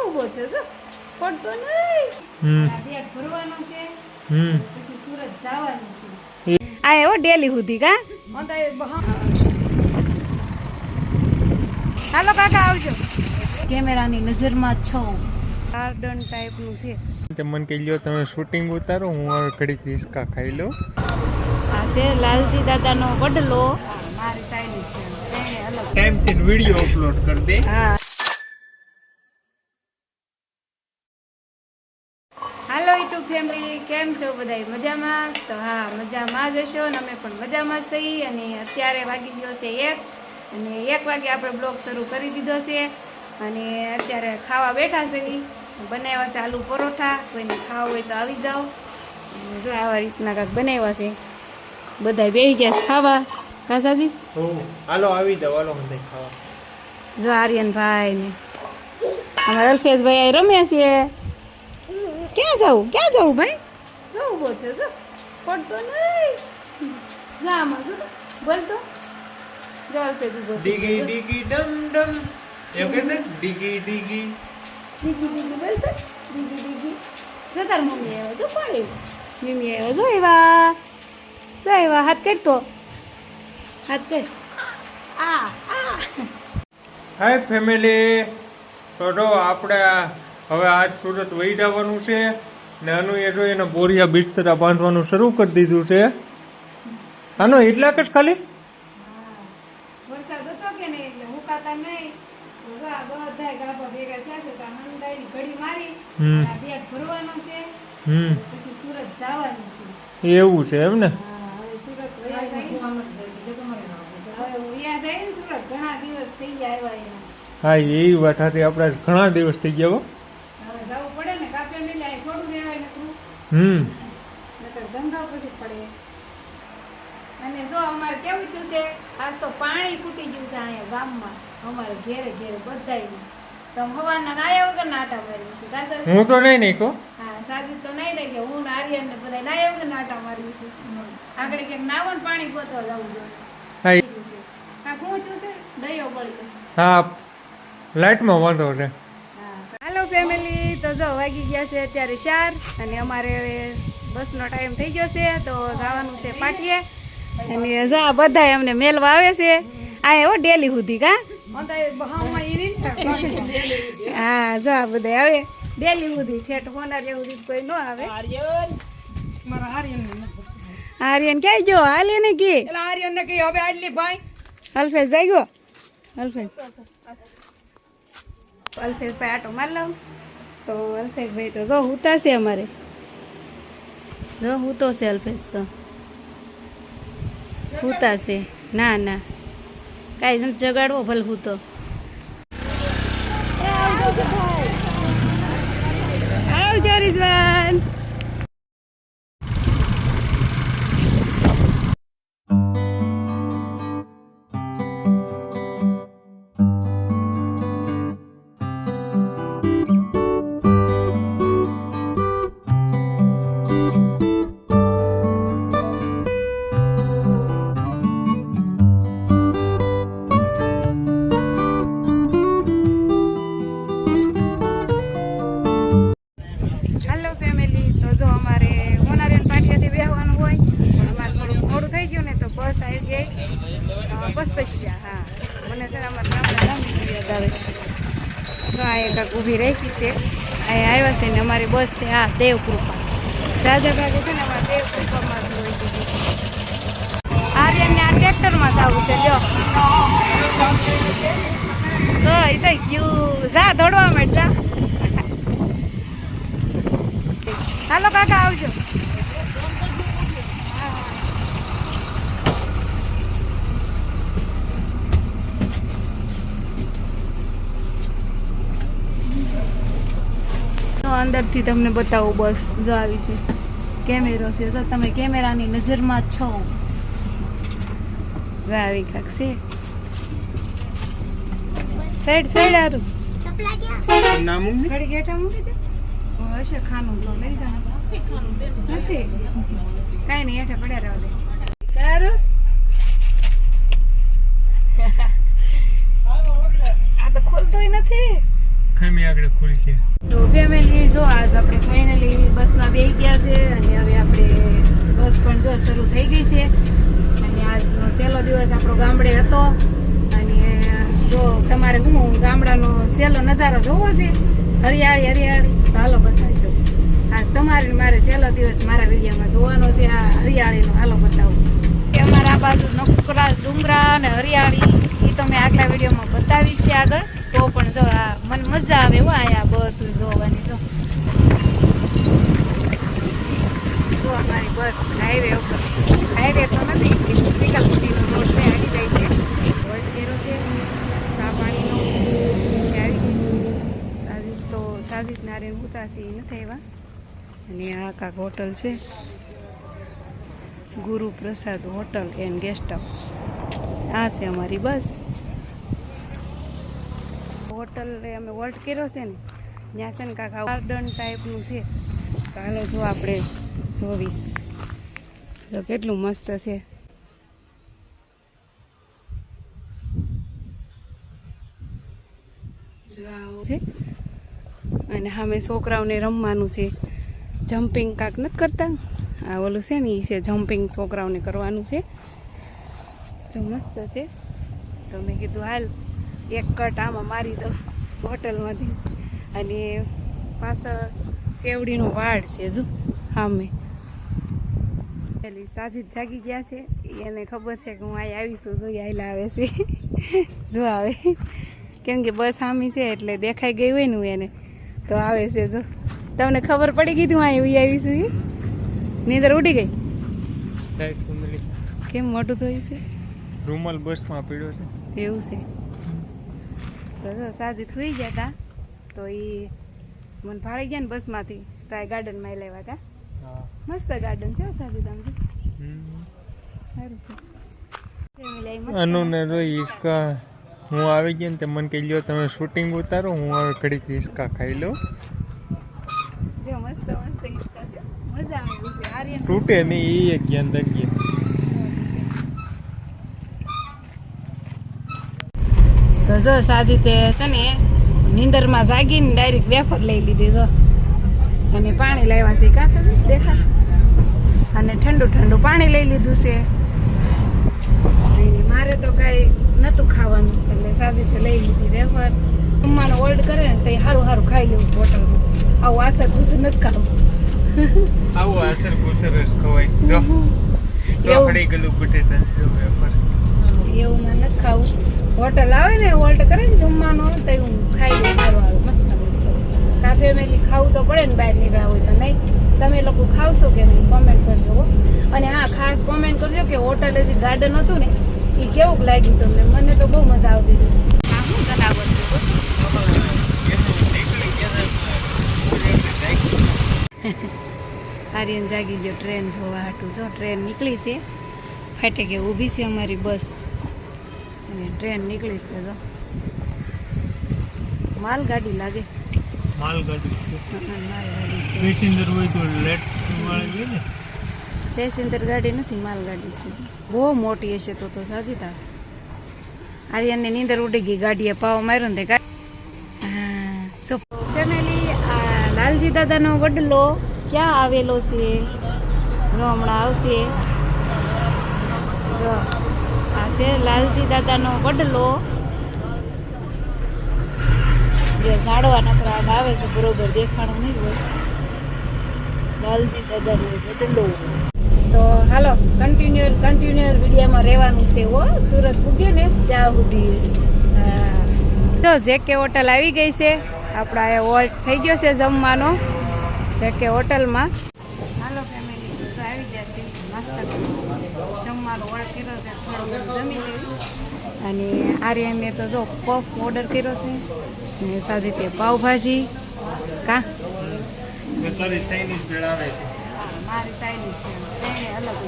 ઊભો છે જો પડતો નહીં બેગ ભરવાનો છે પછી સુરત જવાનું છે આ એવો ડેલી સુધી કા હાલો કાકા આવજો કેમેરાની નજરમાં છો ગાર્ડન ટાઈપનું છે તે મને કહી લ્યો તમે શૂટિંગ ઉતારો હું હવે ઘડીક હિસકા ખાઈ લઉં આ છે લાલજી દાદાનો વડલો મારી સાઈડ છે અલગ ટાઈમથી વિડિયો અપલોડ કરી દે હા હાલો યુટ્યુબ ફેમિલી કેમ છો બધા મજામાં તો હા મજામાં જ હશો ને અમે પણ મજામાં જ છીએ અને અત્યારે વાગી ગયો છે 1 અને 1 વાગે આપણે બ્લોગ શરૂ કરી દીધો છે અને અત્યારે ખાવા બેઠા છે બનાવ્યા છે આલુ પરોઠા કોઈને ખાવા હોય તો આવી જાઓ જો આવા રીતના કાંઈક બનાવ્યા છે બધા બેસી ગયા છે ખાવા કાસાજી હાલો આવી જાવ હાલો હું ખાવા જો આર્યનભાઈ ને અમારા અલ્ફેશભાઈ અહીં રમ્યા છીએ ક્યાં જવું ભાઈ જો ઊભો છે જો પડતો નહીં જા આમાં જો બોલતો જો અલ્ફેશ ઊભો ડીગી ડીગી ડમ ડમ એમ કે ડીગી ડીગી ડીગી બોલતો ડીગી જો તાર મમ્મી આવ્યો જો કોણ મમ્મી આવ્યો જો એવા હાથ કરતો હાથ કર હાય ફેમિલી તો જો આપણે હવે આજ સુરત વહી જવાનું છે ને આનું એ જો એના બોરિયા બિસ્તરા બાંધવાનું શરૂ કરી દીધું છે આનો એટલા જ ખાલી વરસાદ હતો કે નહીં એટલે મુકાતા નહીં બધા ગાભા ભેગા થયા છે તો મંદાઈની ઘડી મારી આ બેગ ભરવાનો છે પછી સુરત જવાનું છે એવું છે એમ ને હવે સુરત વયા જાય હવે વયા જાય ને સુરત ઘણા દિવસ થઈ ગયા આવ્યા એના હા એ વાત હતી આપણે ઘણા દિવસ થઈ ગયા હવે જવું પડે ને કાપે મિલાય થોડું રહેવાય નકરું નકર ધંધા પછી પડે અને જો અમારે કેવું થયું છે આજ તો પાણી ફૂટી ગયું છે અહીંયા ગામમાં અમારે ઘેરે બધાયનું તો હવાના નાયા વગર નાટા માર્યું છે હું તો નહીં કહો હા સાજી તો નહીં રહી ગયા હું ને આર્યન ને બધા નાયા વગર નાટા માર્યું છે આગળ ક્યાંક નાવન પાણી ગોતવા જવું જોઈએ હા પહોંચ્યું છે દયો પડી જશે હા લાઈટમાં વાંધો છે હાલો ફેમિલી તો જો વાગી ગયા છે અત્યારે 4 અને અમારે બસનો ટાઈમ થઈ ગયો છે તો જવાનું છે પાટીએ અને જો આ બધા અમને મેલવા આવે છે આ એવો ડેલી સુધી કા હા જો આ બધા આવે ડેલી સુધી ઠેઠ હોનાર એવું કોઈ ન આવે આર્યન ક્યાં ગયો હાલે ને કે આર્યન ને કઈ હવે આલી ભાઈ અલ્ફેશ જઈ ગયો અલ્ફેશ ભાઈ આટો માર લઉં તો અલ્ફેશ ભાઈ તો જો હુતા છે અમારે જો હુતો છે અલ્ફેશ તો હુતા છે ના કાંઈ નથી જગાડવો ભલે હુતો આવજો રિઝવાન બસ પૈસા હા મને છે ને અમારા ગામડા યાદ આવે જો આ એક ઊભી રાખી છે અહીંયા આવ્યા છે ને અમારી બસ છે હા દેવકૃપા જાજા ભાગે છે ને અમારા દેવકૃપામાં આર્યનને આ ટ્રેક્ટરમાં જ આવું છે લ્યો તો એ તો ક્યુ જા દોડવા માંડ જા હાલો કાકા આવજો અંદરથી તમને બતાવું બસ જો આવી છે કેમેરો છે જો તમે કેમેરાની નજરમાં છો જો આવી કાક છે સાઈડ આરું નામ ઘડી ગેઠા મૂકી દે હશે ખાનું તો લઈ જા નથી કાંઈ નહીં હેઠે પડ્યા રહેવા દે સારું આ તો ખોલતોય નથી ખામી આગળ ખુલશે. તો ફેમિલી જો આજ આપણે ફાઇનલી બસમાં બેસી ગયા છે અને હવે આપણે બસ પણ જો શરૂ થઈ ગઈ છે અને આજનો સહેલો દિવસ આપણો ગામડે હતો. અને જો તમારે હું ગામડાનો સહેલો નજારો જોવો છે, હરિયાળી હરિયાળી, તો હાલો બતાવી દઉં. આજ તમારે ને મારે સહેલો દિવસ મારા વિડીયોમાં જોવાનો છે. આ હરિયાળીનો હાલો બતાવું કે અમારા આ બાજુ નકરા ડુંગરા અને હરિયાળી એ તો મેં આગલા વિડીયોમાં બતાવીશ છે આગળ. તો પણ જો આ મને મજા આવે હો અહીંયા બધું જોવાની. જો અમારી બસ હાઈવે ઉપર, હાઈવે તો નથી, સિકલપુટીનો રોડ છે, આવી જાય છે. વર્લ્ડ કેરો છે, ચા પાણીનો નીચે આવી ગઈ છે. સાજીદ તો સાજીદ નારે ઉતાસી નથી આવ્યા. અને આ કાંક હોટલ છે, ગુરુ પ્રસાદ હોટલ એન્ડ ગેસ્ટ હાઉસ. આ છે અમારી બસ. હોટલ અમે વોલ્ટ કર્યો છે ને, ત્યાં છે ને કાંક ગાર્ડન ટાઈપનું છે. તો હાલો જો આપણે જોવી તો કેટલું મસ્ત છે. છે અને સામે છોકરાઓને રમવાનું છે, જમ્પિંગ કાંક નથી કરતા. આ ઓલું છે ને એ છે જમ્પિંગ, છોકરાઓને કરવાનું છે. જો મસ્ત છે. તો મેં કીધું હાલ એક કટ આમાં મારી દો હોટલમાંથી. અને પાછળ સેવડીનો વાડ છે જો સામે. પેલી સાજીદ જાગી ગયા છે, એને ખબર છે કે હું અહીં આવીશું. જોઈએ આયલા આવે છે જો આવે, કેમ કે બસ સામી છે એટલે દેખાઈ ગઈ હોય ને એને, તો આવે છે. જો તમને ખબર પડી ગઈ હું અહીં આવીશું. એ નીંદર ઉડી ગઈ. કેમ મોટું થયું છે? રૂમાલ બસમાં પીડ્યો છે. એવું છે. તો જો સાજીદ સુઈ ગયા હતા, તો એ મને ભાળી ગયા ને બસમાંથી, તો આ ગાર્ડનમાં લેવા હતા. મસ્ત ગાર્ડન છે સાજીદ, આમ સારું છે. અનુને રોઈ હિસકા હું આવી ગયો ને તે મને કહી લ્યો તમે શૂટિંગ ઉતારો, હું હવે ઘડીક હિસકા ખાઈ લઉં. જો મસ્ત મસ્ત હિસકા છે, મજા આવે છે. આર્યન તૂટે નહીં એ એક જ્ઞાન રાખીએ. તો જો સાજીદે છે ને નીંદરમાં જાગીને ડાયરેક્ટ વેફર લઈ લીધી. જો અને પાણી લાવ્યા છે, કાં છે દેખા, અને ઠંડુ ઠંડુ પાણી લઈ લીધું છે. મારે તો કાંઈ નહોતું ખાવાનું એટલે સાજીદે લઈ લીધી વેફર. જમવાનો ઓર્ડર કરે ને તો સારું સારું ખાઈ લેવું છે હોટલમાં. આવું આસર ભૂસર નથી ખાવું. આવું આસર ભૂસર જ ખવાય. જો ચોખડી ગલું બટેટા છે વેફર, એવું મને નથી ખાવું. હોટલ આવે ને ઓર્ડર કરે ને જમવાનો, તો હું ખાઈ લઉં સારું સારું મસ્ત મસ્ત. કા ફેમિલી ખાવું તો પડે ને બહાર નીકળ્યા હોય તો. નહીં તમે લોકો ખાવશો કે નહીં કોમેન્ટ કરશો હો. અને હા ખાસ કોમેન્ટ કરજો કે હોટલે જે ગાર્ડન હતું ને એ કેવું લાગ્યું તમને. મને તો બહુ મજા આવતી હતી. આ શું જનાવર છે? આર્યન જાગી ગયો ટ્રેન જોવા હાટું. જો ટ્રેન નીકળી છે, ફાટે કે ઊભી છે અમારી બસ અને ટ્રેન નીકળી છે. જો માલગાડી લાગે, માલગાડી માલગાડી છે. પેસેન્જર હોય તો લેટ વાળી હોય ને. પેસેન્જર ગાડી નથી, માલગાડી છે. બહુ મોટી હશે તો સાજીદા. આર્યનને નીંદર ઉડી ગઈ, ગાડીએ પાવ માર્યો ને તે ફેમિલી. આ લાલજી દાદાનો વડલો ક્યાં આવેલો છે? જો હમણાં આવશે. જો આ છે લાલજી દાદાનો વડલો. જે ઝાડવા નકરા આવે છે, બરોબર દેખાણું નહીં હોય. લાલજી દાદાનો વડલો. તો હાલો કન્ટિન્યુઅર વિડીયોમાં રહેવાનું છે. હો સુરત પૂગ્યો ને ત્યાં સુધી. તો જેકે હોટલ આવી ગઈ છે. આપણા એ વોલ્ટ થઈ ગયો છે જમવાનો જેકે હોટલમાં. હાલો ફેમિલી તો આવી જશે નાસ્તા જમવાનો ઓર્ડર કર્યો છે, થોડું જમી લેવું. અને આર્યને તો જો પફ ઓર્ડર કર્યો છે અને સાજીદે પાવભાજી. કા તારી ચાઇનીઝ ભેળ આવે છે. મારી સાઈડ છે અલગ અલગ.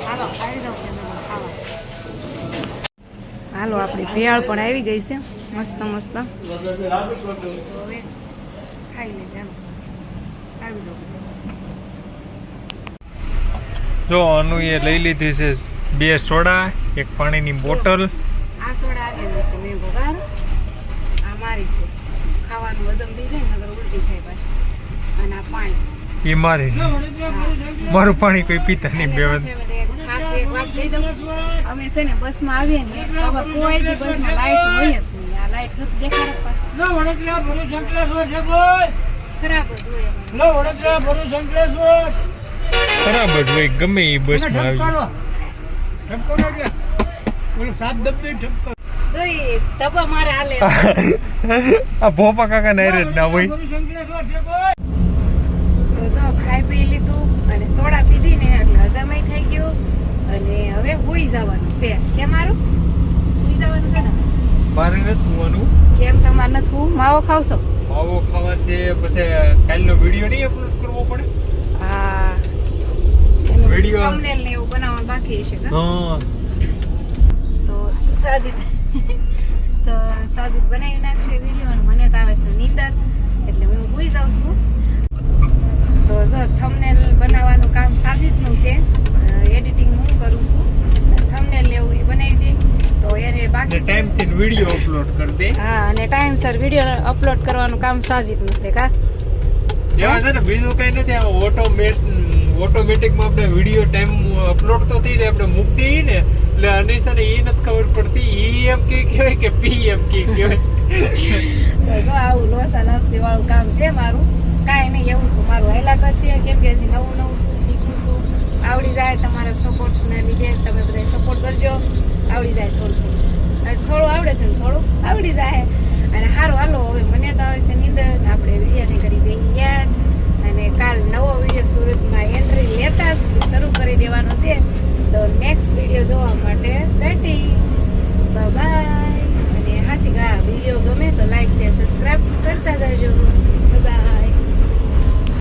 હાલો આવી જાઓ ફેમિલી ખાવા. હાલો આપણી ભેળ પણ આવી ગઈ છે મસ્ત મસ્ત. હવે ખાઈ લે ચાલો આવી જાઓ. જો અનુ એ લઈ લીધી છે 2 સોડા, 1 પાણીની બોટલ. આ સોડા આગળ છે મેંગો ગાર, આ મારી છે. ખાવાનું હજમ થઈ જાય ને નગર ઉલટી થાય પાછી. અને આ પાણી એ મારે મારું પાણી કોઈ પીતા નહીં બે અને સાથે મેં ખાસ એક વાત કહી દઉં, અમે છે ને બસમાં આવીએ ને ખબર કોઈ દી બસમાં લાઈટ હોય જ નહીં. આ લાઈટ જો દેખાડે પાછી ખરાબ જ હોય ખરાબ જ હોય ગમે એ બસમાં આવી જોઈએ તબા મારે હાલે. આ ભોપા કાકા ને હારે જ ના હોય. તો જો ખાઈ પી લીધું અને સોડા પીધી ને એટલે હજામાઈ થઈ ગયું અને હવે હુઈ જવાનું છે. કેમ મારું હુઈ જવાનું છે ને? મારે નથી હોવાનું. કેમ તમારે નથી હું માવો ખાવશો? માવો ખાવા છે પછી કાલનો વિડીયો નહીં અપલોડ કરવો પડે. હા Video. થંબનેલ ને એવું બનાવવાનું બાકી હશે કા? હા તો સાજીદ બનાવી નાખશે વિડીયો અને મને તો આવે છે નીંદર એટલે હું હુઈ જાઉં છું. તો જો થંબનેલ બનાવવાનું કામ સાજીદનું છે, એડિટિંગ હું કરું છું. થંબનેલ એવું એ બનાવી દે તો એને બાકી છે. ટાઈમ થી વિડીયો અપલોડ કરી દે. હા અને ટાઈમસર વિડીયો અપલોડ કરવાનું કામ સાજીદનું છે કા? એવા છે ને બીજું કઈ નથી. આ ઓટોમેટિકમાં આપણે વિડીયો ટાઈમ અપલોડ તો થઈ જાય, આપણે મૂકી દઈએ ને એટલે અનિશાને એ નથી ખબર પડતી ઈ એમ કે કહેવાય કે પી એમ કે કહેવાય. તો જો આવું લોસા લાપસી વાળું કામ છે મારું. કાંઈ નહીં એવું તો મારું હેલા કરશે કેમ કે હજી નવું શું શીખું છું. આવડી જાય તમારા સપોર્ટના લીધે, તમે બધા સપોર્ટ કરજો. આવડી જાય થોડું આવડે છે ને થોડું આવડી જાય અને સારું હાલો. હવે મને તો હવે